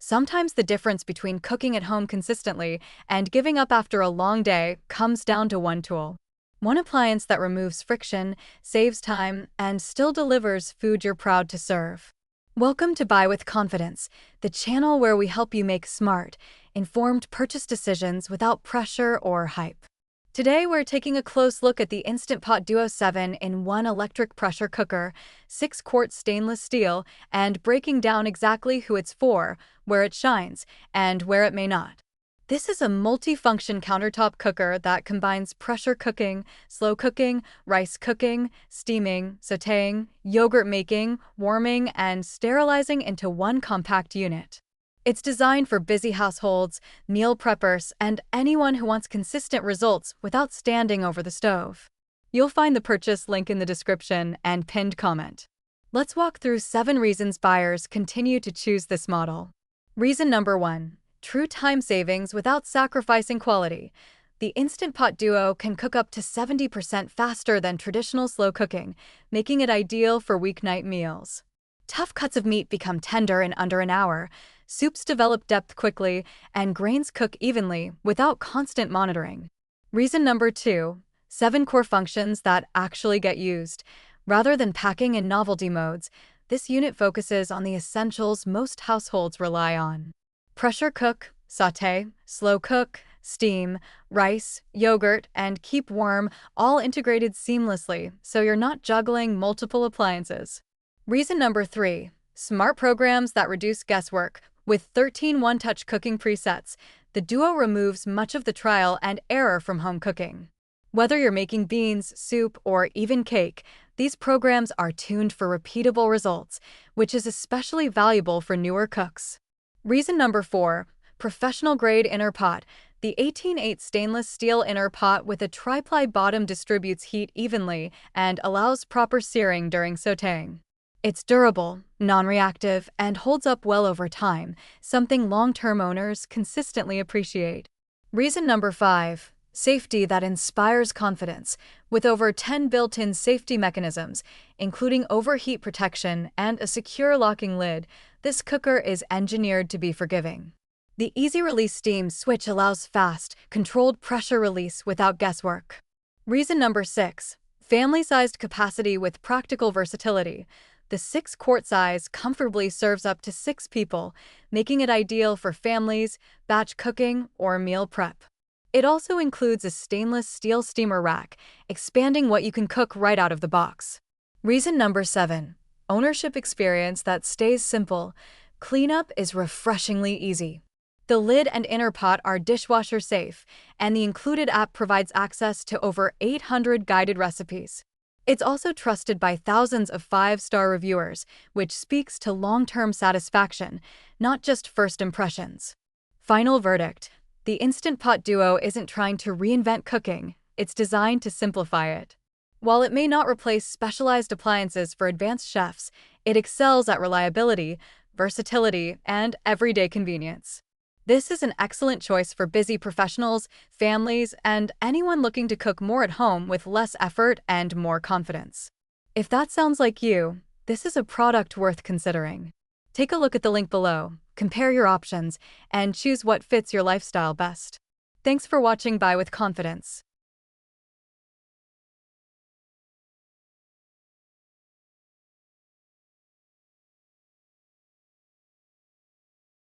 Sometimes the difference between cooking at home consistently and giving up after a long day comes down to one tool. One appliance that removes friction, saves time, and still delivers food you're proud to serve. Welcome to Buy with Confidence, the channel where we help you make smart, informed purchase decisions without pressure or hype. Today we're taking a close look at the Instant Pot Duo 7-in-1 electric pressure cooker, 6-quart stainless steel, and breaking down exactly who it's for, where it shines, and where it may not. This is a multi-function countertop cooker that combines pressure cooking, slow cooking, rice cooking, steaming, sautéing, yogurt making, warming, and sterilizing into one compact unit. It's designed for busy households, meal preppers, and anyone who wants consistent results without standing over the stove. You'll find the purchase link in the description and pinned comment. Let's walk through 7 reasons buyers continue to choose this model. Reason number 1. True time savings without sacrificing quality. The Instant Pot Duo can cook up to 70% faster than traditional slow cooking, making it ideal for weeknight meals. Tough cuts of meat become tender in under an hour, soups develop depth quickly, and grains cook evenly without constant monitoring. Reason number 2. 7 core functions that actually get used. Rather than packing in novelty modes, this unit focuses on the essentials most households rely on. Pressure cook, sauté, slow cook, steam, rice, yogurt, and keep warm, all integrated seamlessly so you're not juggling multiple appliances. Reason number 3. Smart programs that reduce guesswork. With 13 one-touch cooking presets, the Duo removes much of the trial and error from home cooking. Whether you're making beans, soup, or even cake, these programs are tuned for repeatable results, which is especially valuable for newer cooks. Reason number 4. Professional-grade inner pot. The 18/8 stainless steel inner pot with a tri-ply bottom distributes heat evenly and allows proper searing during sautéing. It's durable, non-reactive, and holds up well over time, something long-term owners consistently appreciate. Reason number 5. Safety that inspires confidence. With over 10 built-in safety mechanisms, including overheat protection and a secure locking lid, this cooker is engineered to be forgiving. The easy-release steam switch allows fast, controlled pressure release without guesswork. Reason number 6. Family-sized capacity with practical versatility. The 6-quart size comfortably serves up to 6 people, making it ideal for families, batch cooking, or meal prep. It also includes a stainless steel steamer rack, expanding what you can cook right out of the box. Reason number 7. Ownership experience that stays simple. Cleanup is refreshingly easy. The lid and inner pot are dishwasher safe, and the included app provides access to over 800 guided recipes. It's also trusted by thousands of 5-star reviewers, which speaks to long-term satisfaction, not just first impressions. Final verdict. The Instant Pot Duo isn't trying to reinvent cooking, it's designed to simplify it. While it may not replace specialized appliances for advanced chefs, it excels at reliability, versatility, and everyday convenience. This is an excellent choice for busy professionals, families, and anyone looking to cook more at home with less effort and more confidence. If that sounds like you, this is a product worth considering. Take a look at the link below, compare your options, and choose what fits your lifestyle best. Thanks for watching Buy with Confidence.